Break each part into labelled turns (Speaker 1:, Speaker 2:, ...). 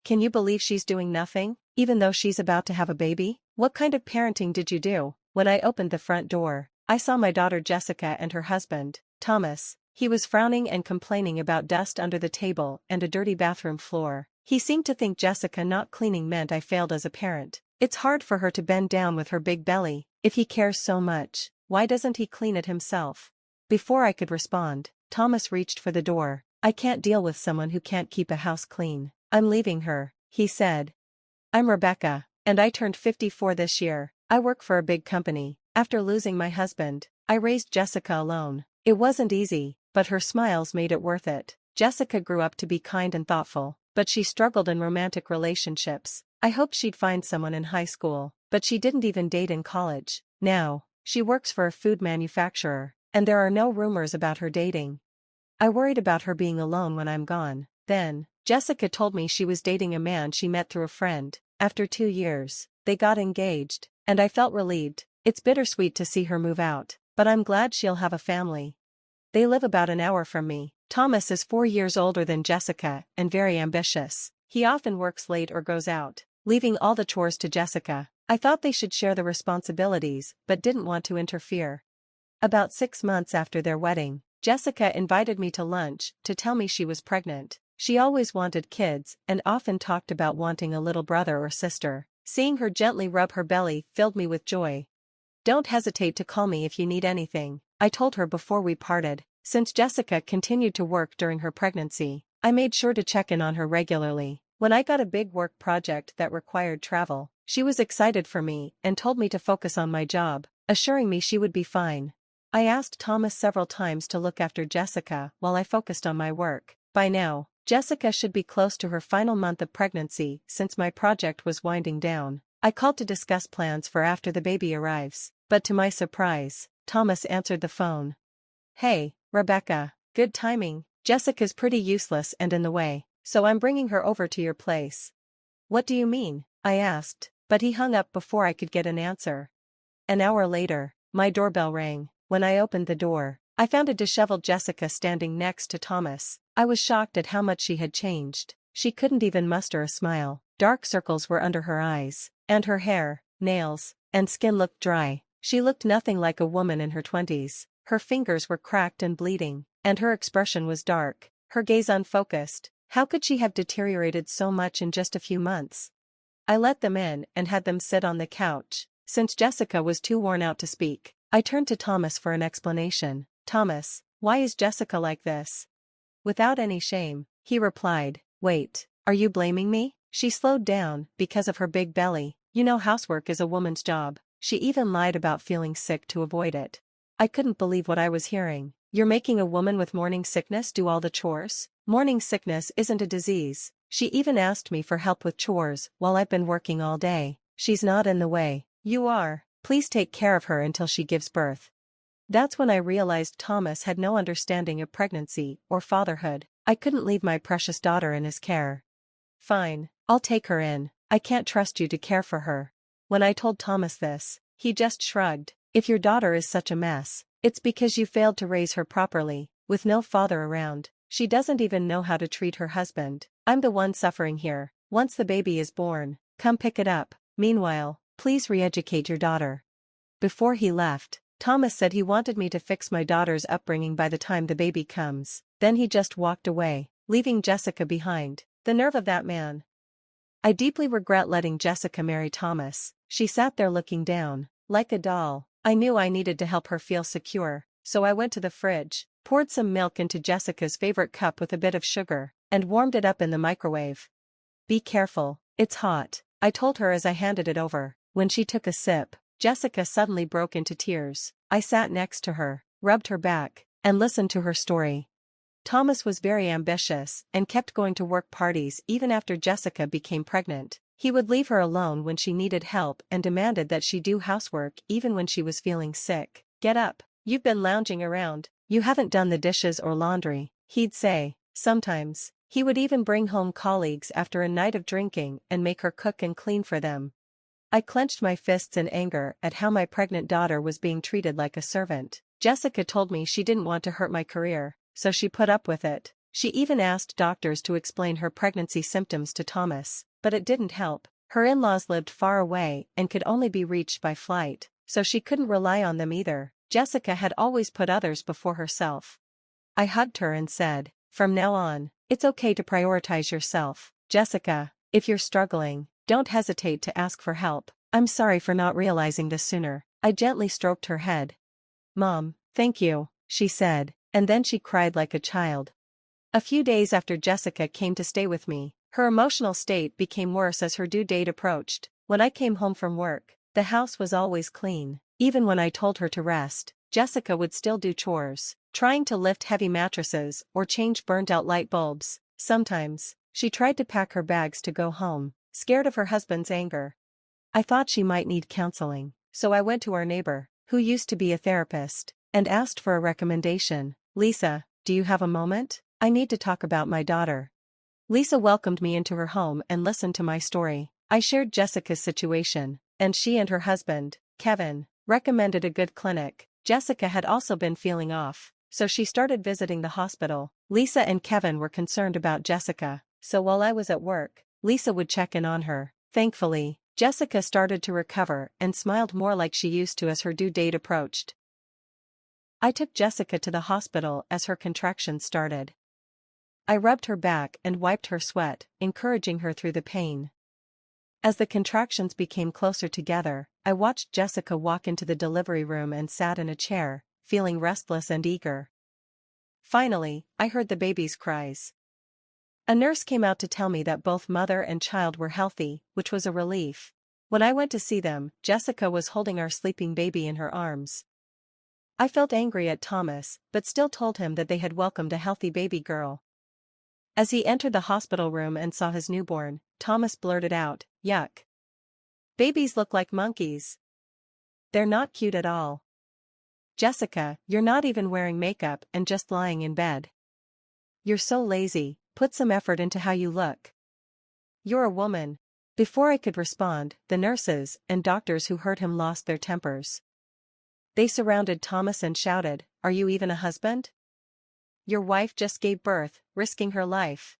Speaker 1: Can you believe she's doing nothing, even though she's about to have a baby? What kind of parenting did you do? When I opened the front door, I saw my daughter Jessica and her husband, Thomas. He was frowning and complaining about dust under the table and a dirty bathroom floor. He seemed to think Jessica not cleaning meant I failed as a parent. It's hard for her to bend down with her big belly. If he cares so much, why doesn't he clean it himself? Before I could respond, Thomas reached for the door. I can't deal with someone who can't keep a house clean. I'm leaving her, he said. I'm Rebecca, and I turned 54 this year. I work for a big company. After losing my husband, I raised Jessica alone. It wasn't easy, but her smiles made it worth it. Jessica grew up to be kind and thoughtful, but she struggled in romantic relationships. I hoped she'd find someone in high school, but she didn't even date in college. Now, she works for a food manufacturer, and there are no rumors about her dating. I worried about her being alone when I'm gone. Then, Jessica told me she was dating a man she met through a friend. After 2 years, they got engaged, and I felt relieved. It's bittersweet to see her move out, but I'm glad she'll have a family. They live about an hour from me. Thomas is 4 years older than Jessica and very ambitious. He often works late or goes out, leaving all the chores to Jessica. I thought they should share the responsibilities but didn't want to interfere. About 6 months after their wedding, Jessica invited me to lunch to tell me she was pregnant. She always wanted kids and often talked about wanting a little brother or sister. Seeing her gently rub her belly filled me with joy. Don't hesitate to call me if you need anything, I told her before we parted. Since Jessica continued to work during her pregnancy, I made sure to check in on her regularly. When I got a big work project that required travel, she was excited for me and told me to focus on my job, assuring me she would be fine. I asked Thomas several times to look after Jessica while I focused on my work. By now, Jessica should be close to her final month of pregnancy since my project was winding down. I called to discuss plans for after the baby arrives, but to my surprise, Thomas answered the phone. Hey, Rebecca, good timing. Jessica's pretty useless and in the way, so I'm bringing her over to your place. What do you mean? I asked, but he hung up before I could get an answer. An hour later, my doorbell rang. When I opened the door, I found a disheveled Jessica standing next to Thomas. I was shocked at how much she had changed. She couldn't even muster a smile. Dark circles were under her eyes, and her hair, nails, and skin looked dry. She looked nothing like a woman in her 20s. Her fingers were cracked and bleeding, and her expression was dark, her gaze unfocused. How could she have deteriorated so much in just a few months? I let them in and had them sit on the couch. Since Jessica was too worn out to speak, I turned to Thomas for an explanation. Thomas, why is Jessica like this? Without any shame, he replied, wait, are you blaming me? She slowed down because of her big belly. You know housework is a woman's job. She even lied about feeling sick to avoid it. I couldn't believe what I was hearing. You're making a woman with morning sickness do all the chores? Morning sickness isn't a disease. She even asked me for help with chores while I've been working all day. She's not in the way. You are. Please take care of her until she gives birth. That's when I realized Thomas had no understanding of pregnancy or fatherhood. I couldn't leave my precious daughter in his care. Fine, I'll take her in. I can't trust you to care for her. When I told Thomas this, he just shrugged. If your daughter is such a mess, it's because you failed to raise her properly. With no father around, she doesn't even know how to treat her husband. I'm the one suffering here. Once the baby is born, come pick it up. Meanwhile, please re-educate your daughter. Before he left, Thomas said he wanted me to fix my daughter's upbringing by the time the baby comes. Then he just walked away, leaving Jessica behind. The nerve of that man. I deeply regret letting Jessica marry Thomas. She sat there looking down, like a doll. I knew I needed to help her feel secure, so I went to the fridge, poured some milk into Jessica's favorite cup with a bit of sugar, and warmed it up in the microwave. Be careful, it's hot, I told her as I handed it over. When she took a sip, Jessica suddenly broke into tears. I sat next to her, rubbed her back, and listened to her story. Thomas was very ambitious and kept going to work parties even after Jessica became pregnant. He would leave her alone when she needed help and demanded that she do housework even when she was feeling sick. Get up, you've been lounging around, you haven't done the dishes or laundry, he'd say. Sometimes, he would even bring home colleagues after a night of drinking and make her cook and clean for them. I clenched my fists in anger at how my pregnant daughter was being treated like a servant. Jessica told me she didn't want to hurt my career, so she put up with it. She even asked doctors to explain her pregnancy symptoms to Thomas, but it didn't help. Her in-laws lived far away and could only be reached by flight, so she couldn't rely on them either. Jessica had always put others before herself. I hugged her and said, "From now on, it's okay to prioritize yourself, Jessica. If you're struggling, don't hesitate to ask for help. I'm sorry for not realizing this sooner." I gently stroked her head. "Mom, thank you," she said, and then she cried like a child. A few days after Jessica came to stay with me, her emotional state became worse as her due date approached. When I came home from work, the house was always clean. Even when I told her to rest, Jessica would still do chores, trying to lift heavy mattresses or change burnt-out light bulbs. Sometimes, she tried to pack her bags to go home, scared of her husband's anger. I thought she might need counseling, so I went to our neighbor, who used to be a therapist, and asked for a recommendation. "Lisa, do you have a moment? I need to talk about my daughter." Lisa welcomed me into her home and listened to my story. I shared Jessica's situation, and she and her husband, Kevin, recommended a good clinic. Jessica had also been feeling off, so she started visiting the hospital. Lisa and Kevin were concerned about Jessica, so while I was at work, Lisa would check in on her. Thankfully, Jessica started to recover and smiled more like she used to as her due date approached. I took Jessica to the hospital as her contractions started. I rubbed her back and wiped her sweat, encouraging her through the pain. As the contractions became closer together, I watched Jessica walk into the delivery room and sat in a chair, feeling restless and eager. Finally, I heard the baby's cries. A nurse came out to tell me that both mother and child were healthy, which was a relief. When I went to see them, Jessica was holding our sleeping baby in her arms. I felt angry at Thomas, but still told him that they had welcomed a healthy baby girl. As he entered the hospital room and saw his newborn, Thomas blurted out, "Yuck. Babies look like monkeys. They're not cute at all. Jessica, you're not even wearing makeup and just lying in bed. You're so lazy, put some effort into how you look. You're a woman." Before I could respond, the nurses and doctors who heard him lost their tempers. They surrounded Thomas and shouted, "Are you even a husband? Your wife just gave birth, risking her life.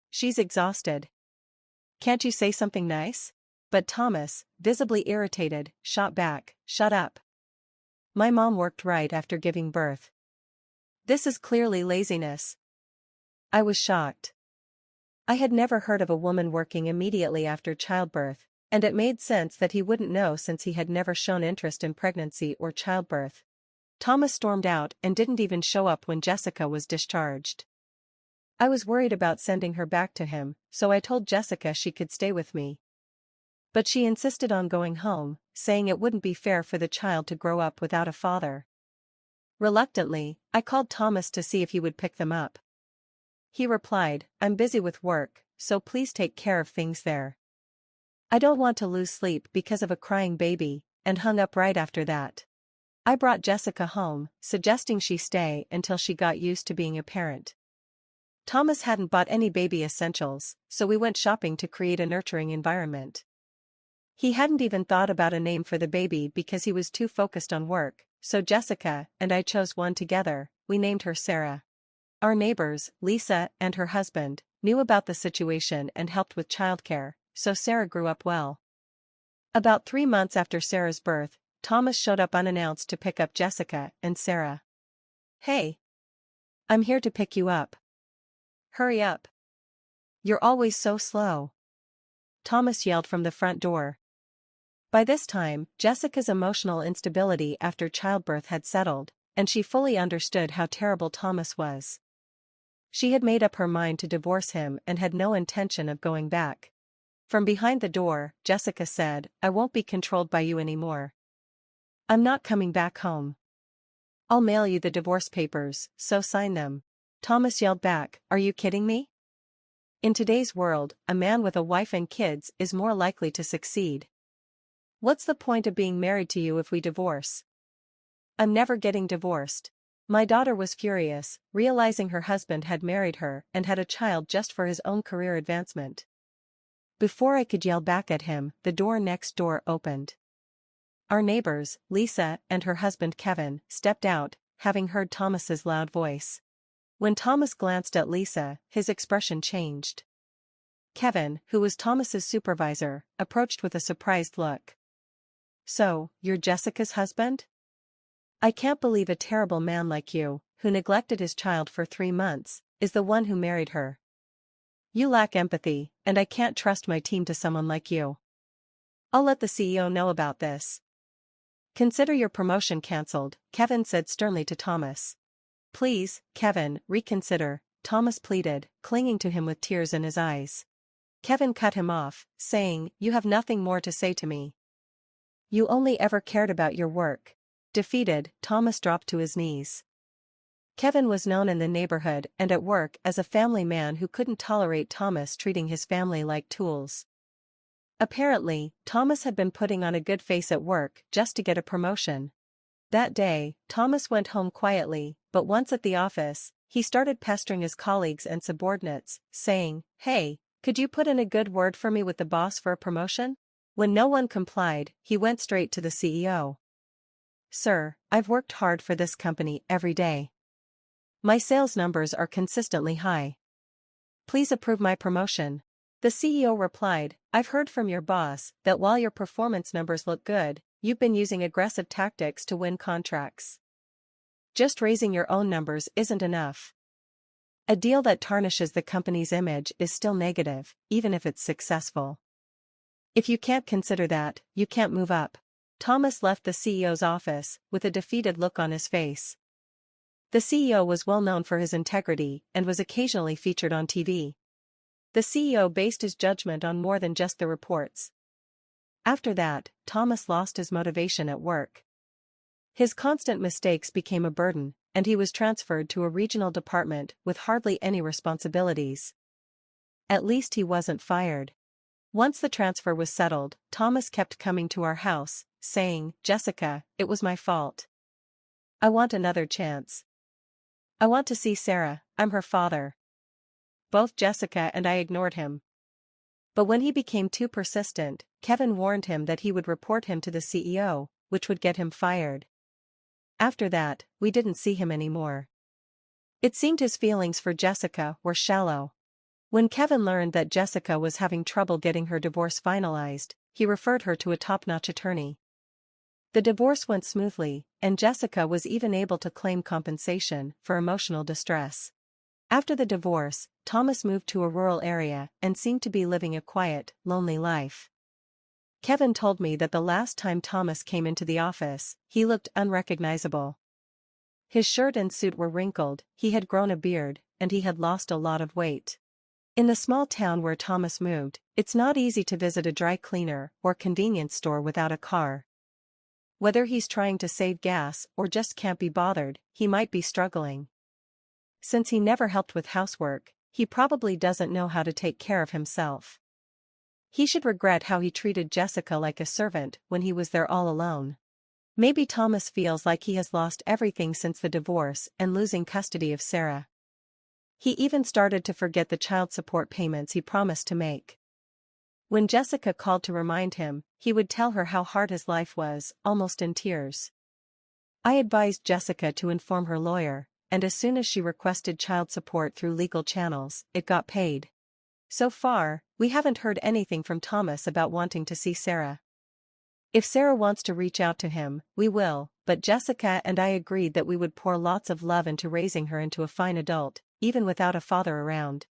Speaker 1: She's exhausted. Can't you say something nice?" But Thomas, visibly irritated, shot back, "Shut up. My mom worked right after giving birth. This is clearly laziness." I was shocked. I had never heard of a woman working immediately after childbirth, and it made sense that he wouldn't know since he had never shown interest in pregnancy or childbirth. Thomas stormed out and didn't even show up when Jessica was discharged. I was worried about sending her back to him, so I told Jessica she could stay with me. But she insisted on going home, saying it wouldn't be fair for the child to grow up without a father. Reluctantly, I called Thomas to see if he would pick them up. He replied, "I'm busy with work, so please take care of things there. I don't want to lose sleep because of a crying baby," and hung up right after that. I brought Jessica home, suggesting she stay until she got used to being a parent. Thomas hadn't bought any baby essentials, so we went shopping to create a nurturing environment. He hadn't even thought about a name for the baby because he was too focused on work, so Jessica and I chose one together. We named her Sarah. Our neighbors, Lisa and her husband, knew about the situation and helped with childcare, so Sarah grew up well. About 3 months after Sarah's birth, Thomas showed up unannounced to pick up Jessica and Sarah. "Hey. I'm here to pick you up. Hurry up. You're always so slow," Thomas yelled from the front door. By this time, Jessica's emotional instability after childbirth had settled, and she fully understood how terrible Thomas was. She had made up her mind to divorce him and had no intention of going back. From behind the door, Jessica said, "I won't be controlled by you anymore. I'm not coming back home. I'll mail you the divorce papers, so sign them." Thomas yelled back, "Are you kidding me? In today's world, a man with a wife and kids is more likely to succeed. What's the point of being married to you if we divorce? I'm never getting divorced." My daughter was furious, realizing her husband had married her and had a child just for his own career advancement. Before I could yell back at him, the door next door opened. Our neighbors, Lisa and her husband Kevin, stepped out, having heard Thomas's loud voice. When Thomas glanced at Lisa, his expression changed. Kevin, who was Thomas's supervisor, approached with a surprised look. "So, you're Jessica's husband? I can't believe a terrible man like you, who neglected his child for 3 months, is the one who married her. You lack empathy, and I can't trust my team to someone like you. I'll let the CEO know about this. Consider your promotion cancelled," Kevin said sternly to Thomas. "Please, Kevin, reconsider," Thomas pleaded, clinging to him with tears in his eyes. Kevin cut him off, saying, "You have nothing more to say to me. You only ever cared about your work." Defeated, Thomas dropped to his knees. Kevin was known in the neighborhood and at work as a family man who couldn't tolerate Thomas treating his family like tools. Apparently, Thomas had been putting on a good face at work just to get a promotion. That day, Thomas went home quietly, but once at the office, he started pestering his colleagues and subordinates, saying, "Hey, could you put in a good word for me with the boss for a promotion?" When no one complied, he went straight to the CEO. "Sir, I've worked hard for this company every day. My sales numbers are consistently high. Please approve my promotion." The CEO replied, "I've heard from your boss that while your performance numbers look good, you've been using aggressive tactics to win contracts. Just raising your own numbers isn't enough. A deal that tarnishes the company's image is still negative, even if it's successful. If you can't consider that, you can't move up." Thomas left the CEO's office, with a defeated look on his face. The CEO was well known for his integrity and was occasionally featured on TV. The CEO based his judgment on more than just the reports. After that, Thomas lost his motivation at work. His constant mistakes became a burden, and he was transferred to a regional department with hardly any responsibilities. At least he wasn't fired. Once the transfer was settled, Thomas kept coming to our house, saying, "Jessica, it was my fault. I want another chance. I want to see Sarah, I'm her father." Both Jessica and I ignored him. But when he became too persistent, Kevin warned him that he would report him to the CEO, which would get him fired. After that, we didn't see him anymore. It seemed his feelings for Jessica were shallow. When Kevin learned that Jessica was having trouble getting her divorce finalized, he referred her to a top-notch attorney. The divorce went smoothly, and Jessica was even able to claim compensation for emotional distress. After the divorce, Thomas moved to a rural area and seemed to be living a quiet, lonely life. Kevin told me that the last time Thomas came into the office, he looked unrecognizable. His shirt and suit were wrinkled, he had grown a beard, and he had lost a lot of weight. In the small town where Thomas moved, it's not easy to visit a dry cleaner or convenience store without a car. Whether he's trying to save gas or just can't be bothered, he might be struggling. Since he never helped with housework, he probably doesn't know how to take care of himself. He should regret how he treated Jessica like a servant when he was there all alone. Maybe Thomas feels like he has lost everything since the divorce and losing custody of Sarah. He even started to forget the child support payments he promised to make. When Jessica called to remind him, he would tell her how hard his life was, almost in tears. I advised Jessica to inform her lawyer, and as soon as she requested child support through legal channels, it got paid. So far, we haven't heard anything from Thomas about wanting to see Sarah. If Sarah wants to reach out to him, we will, but Jessica and I agreed that we would pour lots of love into raising her into a fine adult, even without a father around.